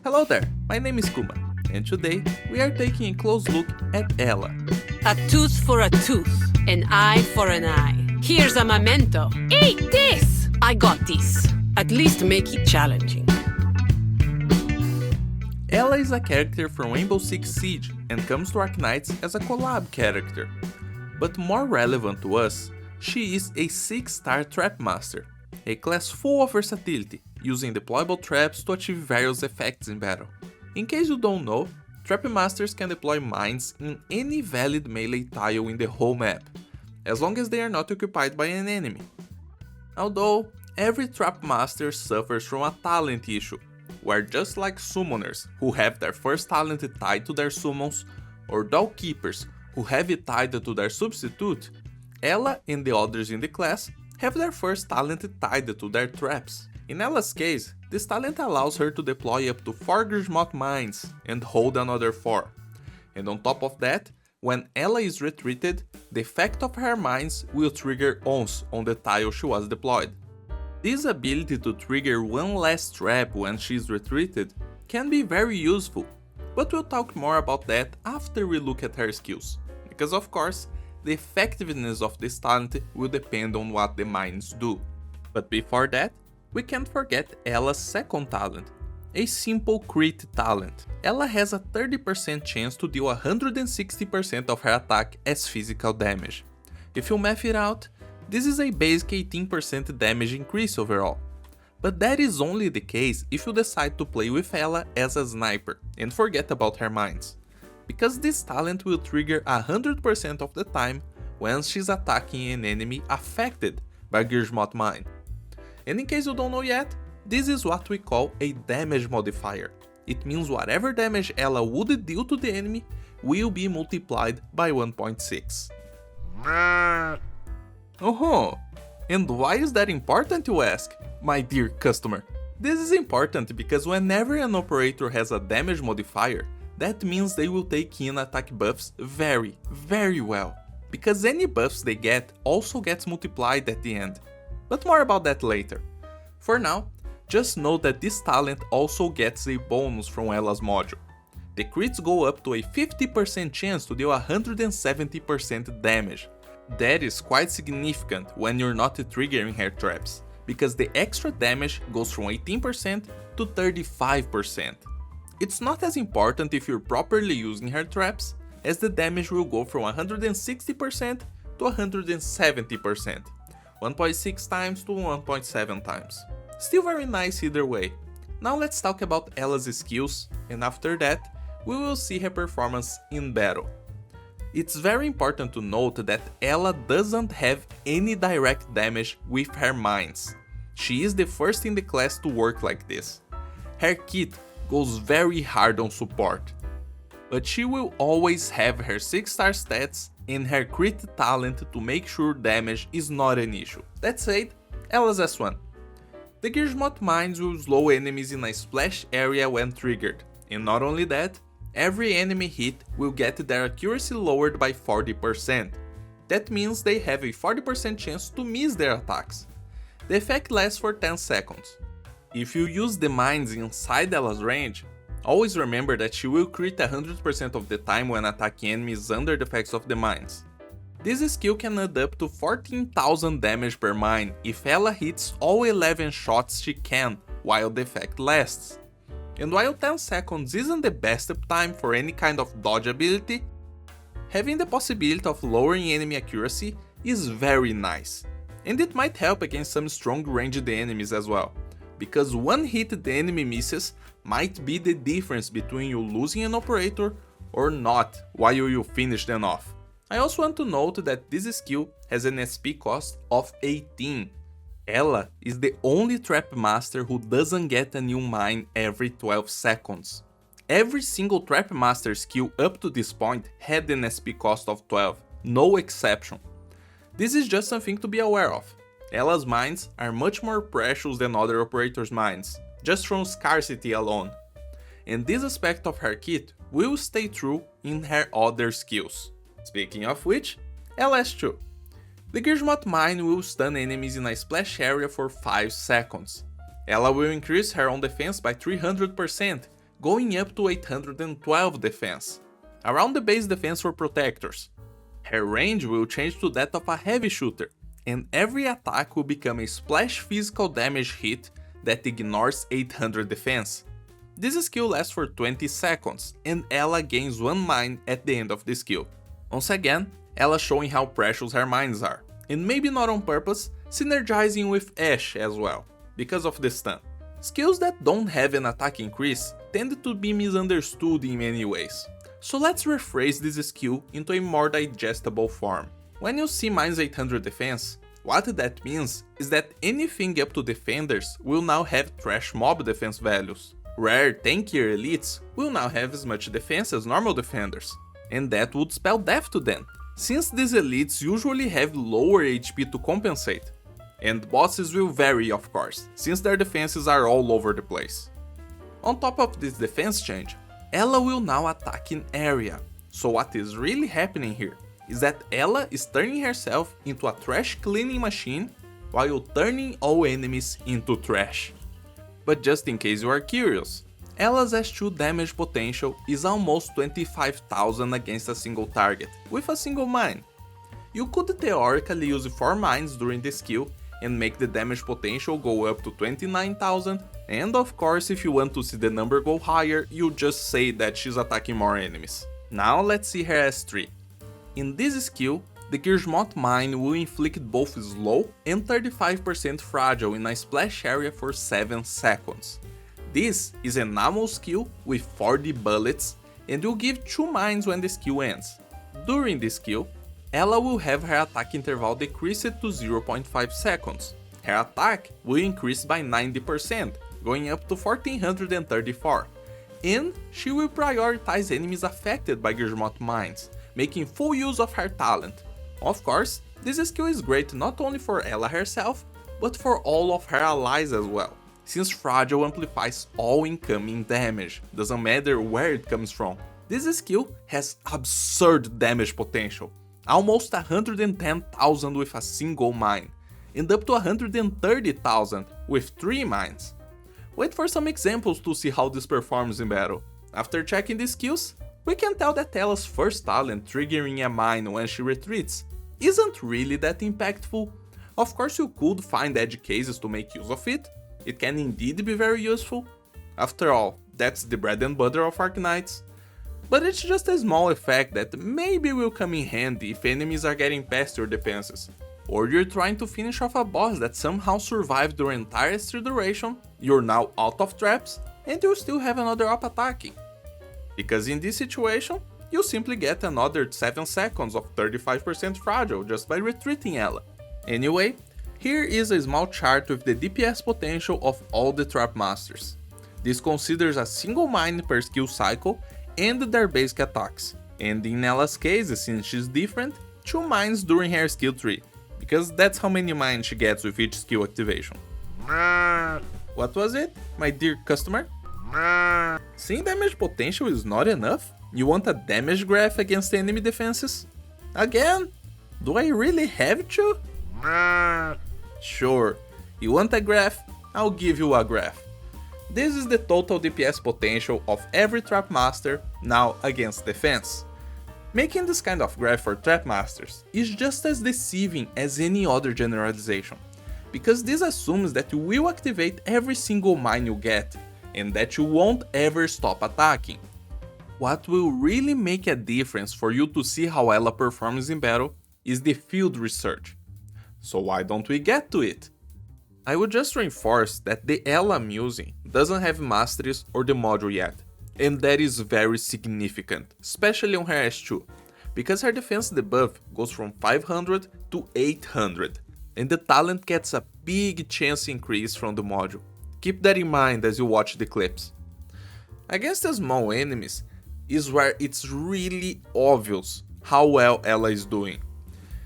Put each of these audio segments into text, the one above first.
Hello there, my name is Kuma, and today we are taking a close look at Ela. A tooth for a tooth, an eye for an eye. Here's a memento. Eat this! I got this. At least make it challenging. Ela is a character from Rainbow Six Siege and comes to Arknights as a collab character. But more relevant to us, she is a 6-star trapmaster, a class full of versatility, using deployable traps to achieve various effects in battle. In case you don't know, trapmasters can deploy mines in any valid melee tile in the whole map, as long as they are not occupied by an enemy. Although, every trapmaster suffers from a talent issue, where just like summoners who have their first talent tied to their summons, or dog keepers who have it tied to their substitute, Ela and the others in the class have their first talent tied to their traps. In Ela's case, this talent allows her to deploy up to 4 Grismot mines and hold another 4. And on top of that, when Ela is retreated, the effect of her mines will trigger once on the tile she was deployed. This ability to trigger one last trap when she is retreated can be very useful, but we'll talk more about that after we look at her skills, because of course, the effectiveness of this talent will depend on what the mines do. But before that, we can't forget Ela's second talent, a simple crit talent. Ela has a 30% chance to deal 160% of her attack as physical damage. If you math it out, this is a basic 18% damage increase overall. But that is only the case if you decide to play with Ela as a sniper and forget about her mines, because this talent will trigger 100% of the time when she's attacking an enemy affected by Grismot mine. And in case you don't know yet, this is what we call a damage modifier. It means whatever damage Ela would deal to the enemy will be multiplied by 1.6. Oh, and why is that important, you ask, my dear customer? This is important because whenever an operator has a damage modifier, that means they will take in attack buffs very well, because any buffs they get also gets multiplied at the end. But more about that later. For now, just know that this talent also gets a bonus from Ela's module. The crits go up to a 50% chance to deal 170% damage. That is quite significant when you're not triggering her traps, because the extra damage goes from 18% to 35%. It's not as important if you're properly using her traps, as the damage will go from 160% to 170%, 1.6 times to 1.7 times. Still very nice either way. Now let's talk about Ela's skills, and after that, we will see her performance in battle. It's very important to note that Ela doesn't have any direct damage with her mines. She is the first in the class to work like this. Her kit goes very hard on support, but she will always have her 6-star stats and her crit talent to make sure damage is not an issue. That said, Ela's S1. The Grismot mines will slow enemies in a splash area when triggered, and not only that, every enemy hit will get their accuracy lowered by 40%. That means they have a 40% chance to miss their attacks. The effect lasts for 10 seconds. If you use the mines inside Ela's range, always remember that she will crit 100% of the time when attacking enemies under the effects of the mines. This skill can add up to 14,000 damage per mine if Ela hits all 11 shots she can while the effect lasts. And while 10 seconds isn't the best time for any kind of dodge ability, having the possibility of lowering enemy accuracy is very nice. And it might help against some strong ranged enemies as well, because one hit the enemy misses might be the difference between you losing an operator or not while you finish them off. I also want to note that this skill has an SP cost of 18. Ela is the only trapmaster who doesn't get a new mine every 12 seconds. Every single trapmaster skill up to this point had an SP cost of 12, no exception. This is just something to be aware of. Ela's mines are much more precious than other operators' mines, just from scarcity alone. And this aspect of her kit will stay true in her other skills. Speaking of which, LS2. The Grismot mine will stun enemies in a splash area for 5 seconds. Ela will increase her own defense by 300%, going up to 812 defense, around the base defense for protectors. Her range will change to that of a heavy shooter, and every attack will become a splash physical damage hit that ignores 800 defense. This skill lasts for 20 seconds, and Ela gains 1 mine at the end of the skill. Once again, Ela showing how precious her mines are, and maybe not on purpose, synergizing with Ashe as well, because of the stun. Skills that don't have an attack increase tend to be misunderstood in many ways. So let's rephrase this skill into a more digestible form. When you see mines 800 defense, what that means is that anything up to defenders will now have trash mob defense values. Rare tankier elites will now have as much defense as normal defenders, and that would spell death to them, since these elites usually have lower HP to compensate. And bosses will vary, of course, since their defenses are all over the place. On top of this defense change, Ela will now attack in area, so what is really happening here is that Ela is turning herself into a trash cleaning machine while turning all enemies into trash. But just in case you are curious, Ela's S2 damage potential is almost 25,000 against a single target, with a single mine. You could theoretically use 4 mines during the skill and make the damage potential go up to 29,000, and of course if you want to see the number go higher, you just say that she's attacking more enemies. Now let's see her S3. In this skill, the Gizmoth mine will inflict both slow and 35% fragile in a splash area for 7 seconds. This is an ammo skill with 40 bullets and will give 2 mines when the skill ends. During the skill, Ela will have her attack interval decreased to 0.5 seconds. Her attack will increase by 90%, going up to 1434, and she will prioritize enemies affected by Gizmoth mines, making full use of her talent. Of course, this skill is great not only for Ela herself, but for all of her allies as well, since Fragile amplifies all incoming damage, doesn't matter where it comes from. This skill has absurd damage potential, almost 110,000 with a single mine, and up to 130,000 with 3 mines. Wait for some examples to see how this performs in battle. After checking the skills, we can tell that Ela's first talent triggering a mine when she retreats isn't really that impactful. Of course you could find edge cases to make use of it, it can indeed be very useful. After all, that's the bread and butter of Arknights. But it's just a small effect that maybe will come in handy if enemies are getting past your defenses, or you're trying to finish off a boss that somehow survived your entire S3 duration, you're now out of traps, and you still have another op attacking. Because in this situation, you simply get another 7 seconds of 35% fragile just by retreating Ela. Anyway, here is a small chart with the DPS potential of all the trapmasters. This considers a single mine per skill cycle and their basic attacks, and in Ela's case, since she's different, 2 mines during her skill tree, because that's how many mines she gets with each skill activation. What was it, my dear customer? Seeing damage potential is not enough? You want a damage graph against enemy defenses? Again? Do I really have to? Sure, you want a graph? I'll give you a graph. This is the total DPS potential of every Trapmaster now against defense. Making this kind of graph for Trapmasters is just as deceiving as any other generalization, because this assumes that you will activate every single mine you get, and that you won't ever stop attacking. What will really make a difference for you to see how Ela performs in battle is the field research. So why don't we get to it? I would just reinforce that the Ela I'm using doesn't have masteries or the module yet, and that is very significant, especially on her S2, because her defense debuff goes from 500 to 800, and the talent gets a big chance increase from the module. Keep that in mind as you watch the clips. Against the small enemies is where it's really obvious how well Ela is doing.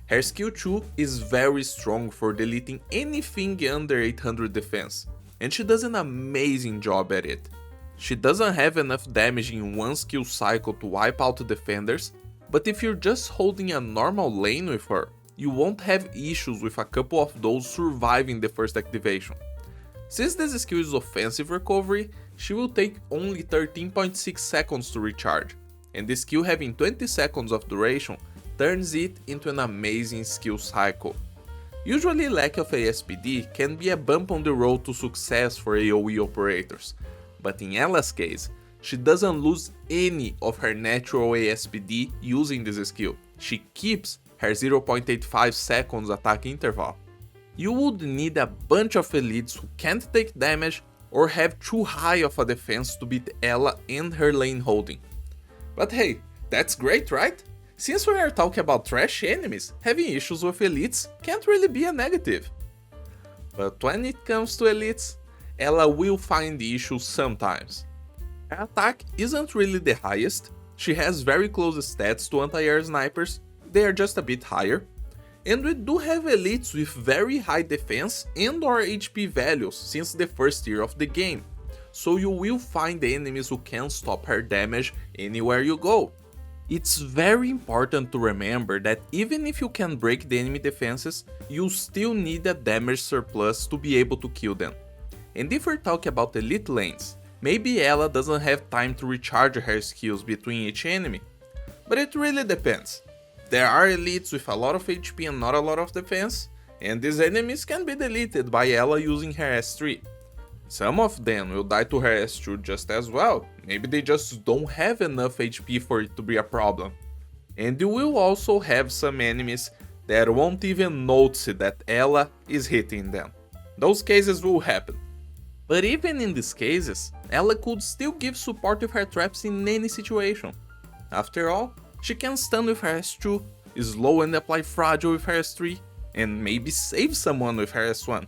Her skill 2 is very strong for deleting anything under 800 defense, and she does an amazing job at it. She doesn't have enough damage in one skill cycle to wipe out defenders, but if you're just holding a normal lane with her, you won't have issues with a couple of those surviving the first activation. Since this skill is offensive recovery, she will take only 13.6 seconds to recharge, and the skill having 20 seconds of duration turns it into an amazing skill cycle. Usually lack of ASPD can be a bump on the road to success for AoE operators, but in Ella's case, she doesn't lose any of her natural ASPD using this skill. She keeps her 0.85 seconds attack interval. You would need a bunch of elites who can't take damage or have too high of a defense to beat Ella and her lane holding. But hey, that's great, right? Since we are talking about trash enemies, having issues with elites can't really be a negative. But when it comes to elites, Ella will find issues sometimes. Her attack isn't really the highest, she has very close stats to anti-air snipers, they are just a bit higher, and we do have elites with very high defense and or HP values since the first year of the game, so you will find enemies who can stop her damage anywhere you go. It's very important to remember that even if you can break the enemy defenses, you still need a damage surplus to be able to kill them. And if we're talking about elite lanes, maybe Ella doesn't have time to recharge her skills between each enemy, but it really depends. There are elites with a lot of HP and not a lot of defense, and these enemies can be deleted by Ella using her S3. Some of them will die to her S2 just as well, maybe they just don't have enough HP for it to be a problem. And you will also have some enemies that won't even notice that Ella is hitting them. Those cases will happen. But even in these cases, Ella could still give support with her traps in any situation. After all, she can stun with her S2, slow and apply fragile with her S3, and maybe save someone with her S1.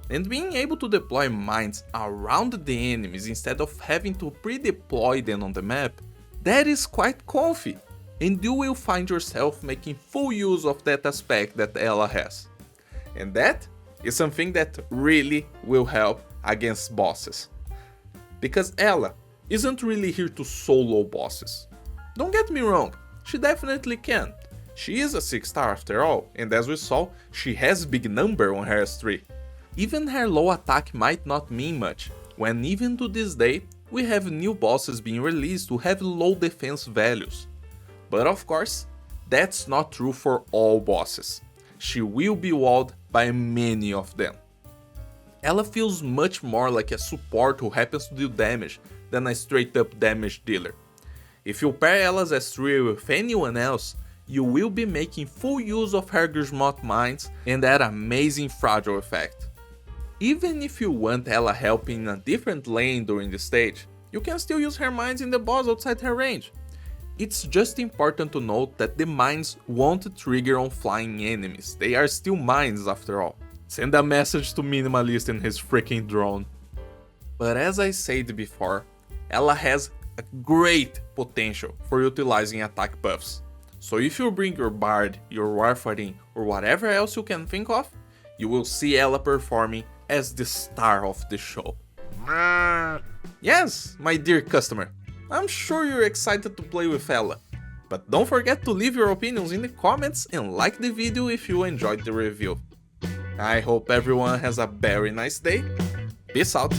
And being able to deploy mines around the enemies instead of having to pre-deploy them on the map, that is quite comfy, and you will find yourself making full use of that aspect that Ella has. And that is something that really will help against bosses. Because Ella isn't really here to solo bosses. Don't get me wrong, she definitely can. She is a 6-star after all, and as we saw, she has big number on her S3. Even her low attack might not mean much, when even to this day, we have new bosses being released who have low defense values. But of course, that's not true for all bosses. She will be walled by many of them. Ella feels much more like a support who happens to deal damage than a straight up damage dealer. If you pair Ella's S3 with anyone else, you will be making full use of her Grismot mines and that amazing fragile effect. Even if you want Ella helping in a different lane during the stage, you can still use her mines in the boss outside her range. It's just important to note that the mines won't trigger on flying enemies, they are still mines after all. Send a message to Minimalist and his freaking drone. But as I said before, Ella has a great potential for utilizing attack buffs. So if you bring your Bard, your Warfarin, or whatever else you can think of, you will see Ella performing as the star of the show. Yes, my dear customer, I'm sure you're excited to play with Ella. But don't forget to leave your opinions in the comments and like the video if you enjoyed the review. I hope everyone has a very nice day. Peace out.